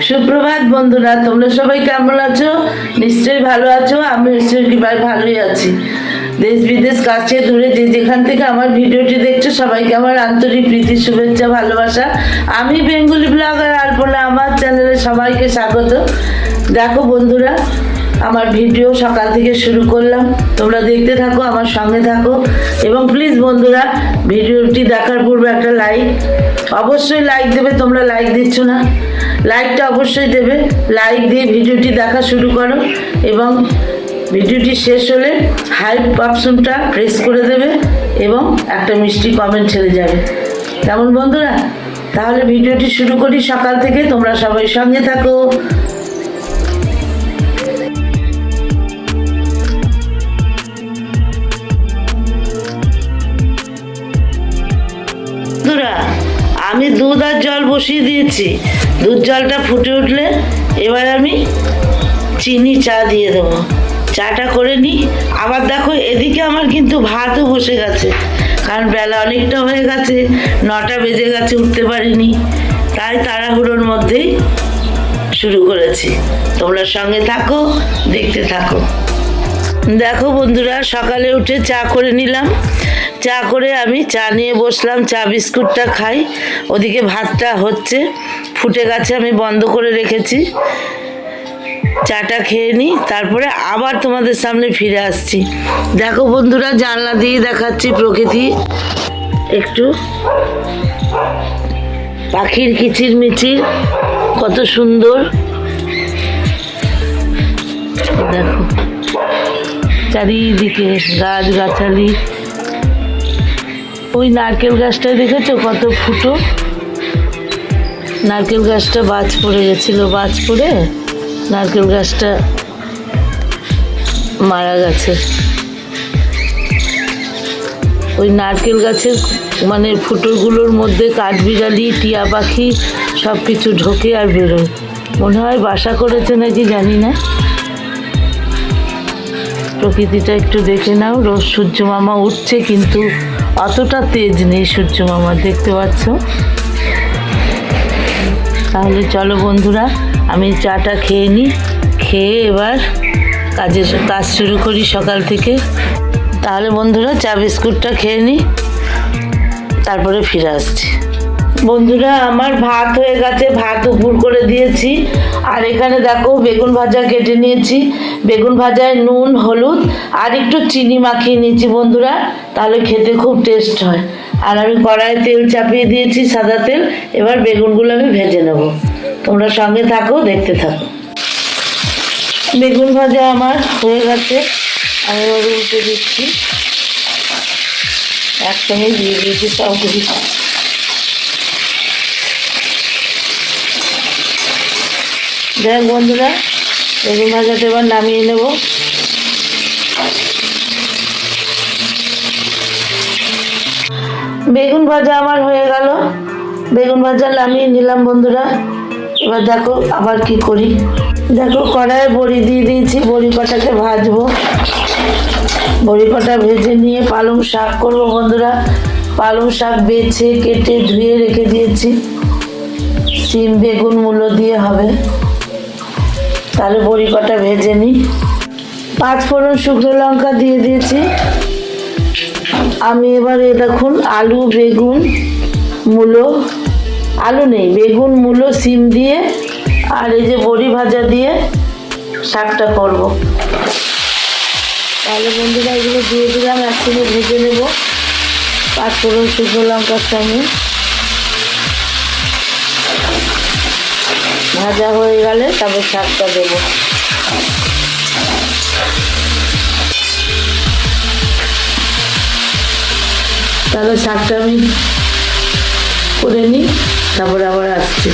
সুপ্রভাত বন্ধুরা, তোমরা সবাই কেমন আছো? নিশ্চয়ই ভালো আছো। আমি ঈশ্বরের কৃপায় ভালোই আছি। দেশ বিদেশ কাছে দূরে যে যেখান থেকে আমার ভিডিওটি দেখছো সবাইকে আমার আন্তরিক প্রীতি, শুভেচ্ছা, ভালোবাসা। আমি বেঙ্গলি ব্লগার আলপনা, আমার চ্যানেলে সবাইকে স্বাগত। দেখো বন্ধুরা, আমার ভিডিও সকাল থেকে শুরু করলাম, তোমরা দেখতে থাকো, আমার সঙ্গে থাকো। এবং প্লিজ বন্ধুরা, ভিডিওটি দেখার পূর্বে একটা লাইক, অবশ্যই লাইক দেবে। তোমরা লাইক দিচ্ছ না, লাইকটা অবশ্যই দেবে। লাইক দিয়ে ভিডিওটি দেখা শুরু করো এবং ভিডিওটি শেষ হলে হাইপ অপশনটা প্রেস করে দেবে এবং একটা মিষ্টি কমেন্ট ছেড়ে যাবে। কেমন বন্ধুরা? তাহলে ভিডিওটি শুরু করি সকাল থেকে, তোমরা সবাই সঙ্গে থাকো। বন্ধুরা, আমি দুধ আর জল বসিয়ে দিয়েছি। দুধ জলটা ফুটে উঠলে এবার আমি চিনি চা দিয়ে দেবো। চাটা করে নিই। আবার দেখো, এদিকে আমার কিন্তু ভাতও বসে গেছে, কারণ বেলা অনেকটা হয়ে গেছে, 9টা বেজে গেছে, উঠতে পারিনি, তাই তাড়াহুড়োর মধ্যেই শুরু করেছি। তোমরা সঙ্গে থাকো, দেখতে থাকো। দেখো বন্ধুরা, সকালে উঠে চা করে নিলাম। চা করে আমি চা নিয়ে বসলাম, চা বিস্কুটটা খাই। ওদিকে ভাতটা হচ্ছে, ফুটে গেছে, আমি বন্ধ করে রেখেছি। চাটা খেয়ে নিই, তারপরে আবার তোমাদের সামনে ফিরে আসছি। দেখো বন্ধুরা, জানলা দিয়ে দেখাচ্ছি প্রকৃতি, একটু পাখির কিচির মিচির, কত সুন্দর। দেখো চারিদিকে গাছ গাছালি। ওই নারকেল গাছটায় দেখেছো কত ফুটো? নারকেল গাছটা বাজ পড়ে গেছিল, বাজ পড়ে নারকেল গাছটা মারা গেছে। ওই নারকেল গাছের মানে ফুটোগুলোর মধ্যে কাঠবিড়ালি, টিয়া পাখি সব কিছু ঢোকে আর বেরোয়। মনে হয় বাসা করেছে নাকি, জানি না। প্রকৃতিটা একটু দেখে নাও। রোজ সূর্য মামা উঠছে, কিন্তু অতটা তেজ নেই সূর্য মামা, দেখতে পাচ্ছ? তাহলে চলো বন্ধুরা, আমি চাটা খেয়ে নিই। খেয়ে এবার কাজ শুরু করি সকাল থেকে। তাহলে বন্ধুরা, চা বিস্কুটটা খেয়ে নিই, তারপরে ফিরে আসছি। বন্ধুরা, আমার ভাত হয়ে গেছে, ভাত উপর করে দিয়েছি। আর এখানে দেখো বেগুন ভাজা কেটে নিয়েছি। বেগুন ভাজায় নুন, হলুদ আর একটু চিনি মাখিয়ে নিয়েছি বন্ধুরা, তাহলে খেতে খুব টেস্ট হয়। আর আমি কড়াইয়ে তেল চাপিয়ে দিয়েছি, সাদা তেল। এবার বেগুনগুলো আমি ভেজে নেব। তোমরা সঙ্গে থাকো, দেখতে থাকো। বেগুন ভাজা আমার হয়ে গেছে, আমি এবার উল্টে দিচ্ছি। একসঙ্গে দিয়ে দিয়েছি সবগুলি। দেখ বন্ধুরা, বেগুন ভাজাটা এবার নামিয়ে নেব। বেগুন ভাজা আমার হয়ে গেল, বেগুন ভাজা নামিয়ে নিলাম বন্ধুরা। এবার দেখো আবার কি করি। দেখো কড়াইয়ে বড়ি দিয়ে দিয়েছি, বড়ি কটাকে ভাজবো। বড়ি কটা ভেজে নিয়ে পালং শাক করবো বন্ধুরা। পালং শাক বেছে কেটে ধুয়ে রেখে দিয়েছি। সিম, বেগুন, মূলো দিয়ে হবে। তাহলে বড়ি কটা ভেজে নিই। 5 ফোড়ন শুকনো লঙ্কা দিয়ে দিয়েছি। আমি এবারে দেখুন আলু, বেগুন, মূলো, আলু নেই, বেগুন, মূলো, সিম দিয়ে আর এই যে বড়ি ভাজা দিয়ে শাকটা করব। তাহলে বন্ধুরা, এগুলো দিয়ে দিলাম, একসঙ্গে ভেজে নেব 5 ফোড়ন শুকনো লঙ্কার সঙ্গে। ভাজা হয়ে গেলে তবে শাকটা দেবো। তাহলে শাকটা আমি করে নিই, তারপরে আবার আসছি।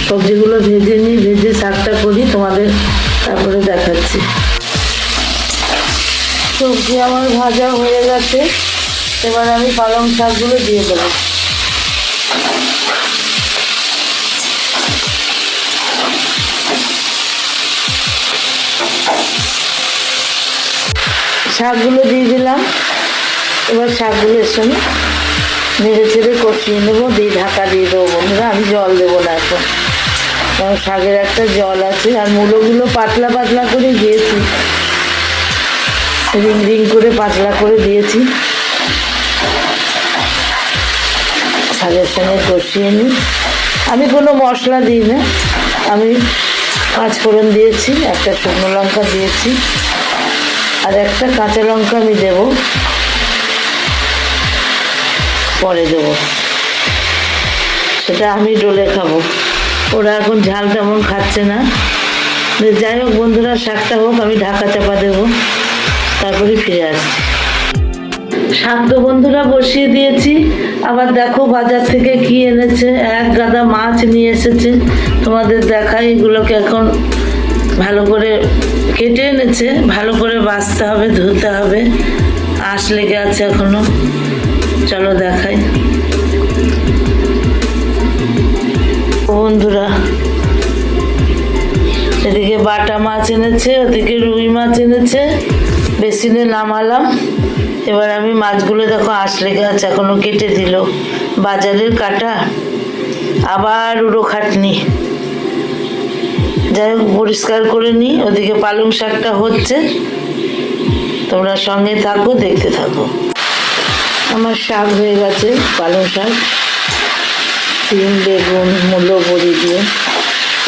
সবজিগুলো ভেজে নিই, ভেজে শাকটা করি, তোমাদের তারপরে দেখাচ্ছি। সবজি আমার ভাজা হয়ে গেছে, এবার আমি পালং শাকগুলো দিয়ে দেবো। শাকগুলো দিয়ে দিলাম। এবার শাকগুলো এর সঙ্গে নেড়ে ছেড়ে কষিয়ে নেবো, দিয়ে ঢাকা দিয়ে দেবো বন্ধুরা। আমি জল দেবো না এখন, কারণ শাকের একটা জল আছে। আর মূলোগুলো পাতলা পাতলা করে দিয়েছি, রিং রিং করে পাতলা করে দিয়েছি। শাকের সঙ্গে কষিয়ে নিই। আমি কোনো মশলা দিই না, আমি 5 ফোড়ন দিয়েছি, একটা শুকনো লঙ্কা দিয়েছি, আর একটা কাঁচা লঙ্কা আমি দেবো, পরে দেবো, সেটা আমি ডলে খাবো। ওরা এখন ঝাল তেমন খাচ্ছে না। যাই হোক বন্ধুরা, শাকটা হোক, আমি ঢাকা চাপা দেবো, তারপরে ফিরে আসছি। শাক তো বন্ধুরা বসিয়ে দিয়েছি। আবার দেখো বাজার থেকে কি এনেছে, এক গাদা মাছ নিয়ে এসেছে। তোমাদের দেখাই, এগুলোকে এখন ভালো করে কেটে এনেছে, ভালো করে বাছতে হবে, ধুতে হবে, আঁশ লেগে আছে এখনো। চলো দেখাই বন্ধুরা। এদিকে বাটা মাছ এনেছে, ওদিকে রুই মাছ এনেছে, বেসিনে নামালাম। এবার আমি মাছগুলো দেখো আঁশ লেগে আছে, এখনো কেটে দিল। বাজারের কাটা, আবার উড়ো খাটনি। যাই হোক পরিষ্কার করে নিই। ওদিকে পালং শাকটা হচ্ছে, তোমরা সঙ্গে থাকো, দেখতে থাকো। আমার শাক হয়ে গেছে, পালং শাক, সিম, বেগুন, মূলো, বড়ি দিয়ে।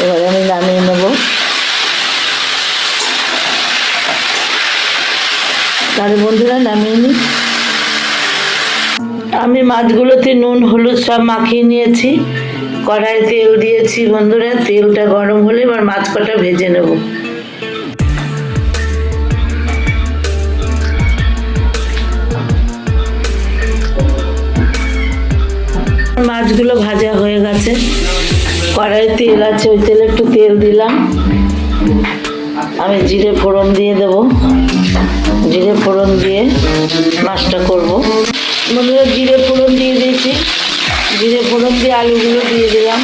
এবার আমি নামিয়ে নেব। তাহলে বন্ধুরা নামিয়ে নিই। আমি মাছগুলোতে নুন হলুদ সব মাখিয়ে নিয়েছি। কড়াই তেল দিয়েছি বন্ধুরা, তেলটা গরম হলে এবার মাছ কটা ভেজে নেব। মাছগুলো ভাজা হয়ে গেছে, কড়াই তেল আছে, ওই তেলে একটু তেল দিলাম। আমি জিরে ফোড়ন দিয়ে দেব, জিরে ফোড়ন দিয়ে মাছটা করব বন্ধুরা। জিরে ফোড়ন দিয়ে দিয়েছি, জিরে ফোড়ন দিয়ে আলুগুলো দিয়ে দিলাম।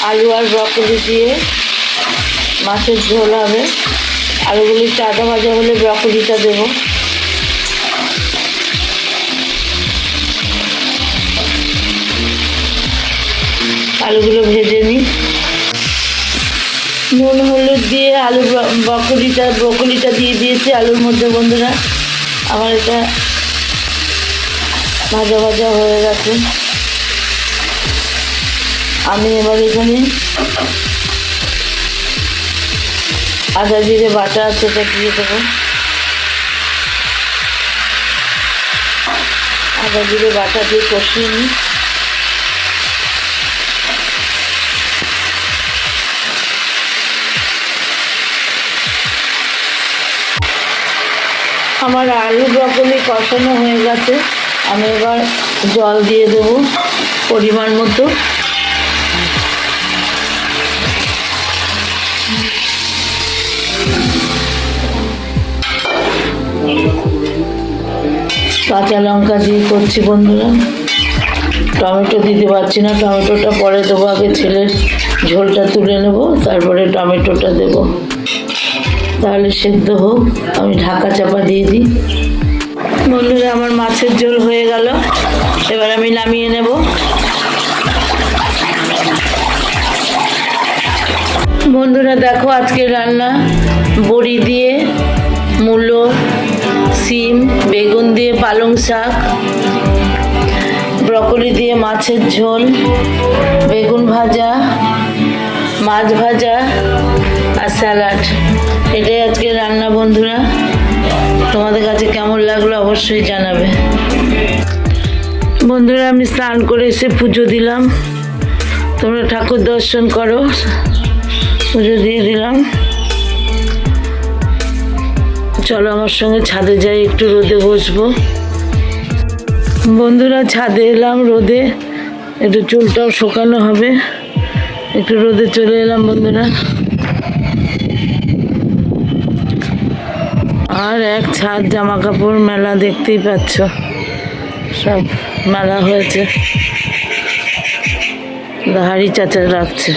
আলু আর ব্রকলি দিয়ে মাছের ঝোল হবে। আলুগুলি আধা ভাজা হলে ব্রকলিটা দেবো। আলুগুলো ভেজে নিই। নুন হলুদ দিয়ে আলু ব্রকলিটা দিয়ে দিয়েছি আলুর মধ্যে বন্ধুরা। আমার এটা ভাজা ভাজা হয়ে গেছে। আমি এবার এখানে আদা জিরে বাটা আছে, এটা দিয়ে দেবো। আদা জিরে বাটা দিয়ে কষিয়ে নিই। আমার আলু ব্রকলি কষানো হয়ে গেছে, আমি এবার জল দিয়ে দেবো পরিমাণ মতো। কাঁচা লঙ্কা দিয়ে করছি বন্ধুরা। টমেটো দিতে পারছি না, টমেটোটা পরে দেবো। আগে ছেলের ঝোলটা তুলে নেব, তারপরে টমেটোটা দেব, তাহলে সেদ্ধ হোক। আমি ঢাকা চাপা দিয়ে দিই বন্ধুরা। আমার মাছের ঝোল হয়ে গেল, এবার আমি নামিয়ে নেব। বন্ধুরা দেখো আজকে রান্না, বড়ি দিয়ে, মূলো, সিম, বেগুন দিয়ে পালং শাক, ব্রকলি দিয়ে মাছের ঝোল, বেগুন ভাজা, মাছ ভাজা আর স্যালাড। এটাই আজকে রান্না বন্ধুরা। তোমাদের কাছে কেমন লাগলো অবশ্যই জানাবে বন্ধুরা। আমি স্নান করে এসে পুজো দিলাম। তোমরা ঠাকুর দর্শন করো, পুজো দিয়ে দিলাম। চলো আমার সঙ্গে ছাদে যাই, একটু রোদে বসবো বন্ধুরা। ছাদে এলাম রোদে, একটু চুলটাও শুকানো হবে, একটু রোদে চলে এলাম বন্ধুরা। আর এক ছাদ জামা কাপড় মেলা, দেখতেই পাচ্ছ সব মেলা হয়েছে। হাড়ি চাচা রাখছে।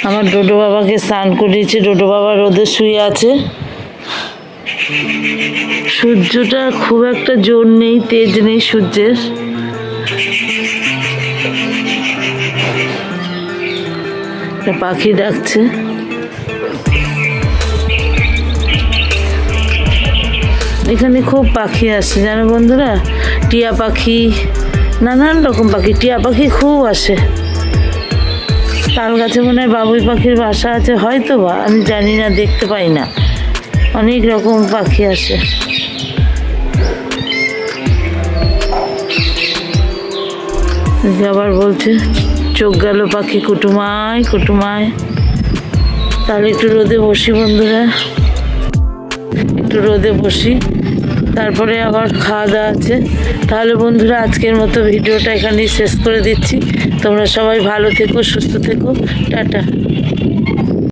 আমার ডোডো বাবাকে স্নান করিয়েছি, ডোডো বাবা রোদে শুয়ে আছে। সূর্যটা খুব একটা জোর নেই, তেজ নেই সূর্যের। পাখি ডাকছে। এখানে খুব পাখি আসে জানো বন্ধুরা, টিয়া পাখি, নানান রকম পাখি। টিয়া পাখি খুব আসে। তাল গাছে মনে হয় বাবুই পাখির বাসা আছে হয়তো বা, আমি জানি না, দেখতে পাই না। অনেক রকম পাখি আসে। আবার বলছে চোখ গেল পাখি কুটুমায় কুটুমায়। তাহলে একটু রোদে বসি বন্ধুরা, একটু রোদে বসি, তারপরে আবার খাওয়া দাওয়া আছে। তাহলে বন্ধুরা আজকের মতো ভিডিওটা এখানেই শেষ করে দিচ্ছি। তোমরা সবাই ভালো থেকো, সুস্থ থেকো, টাটা।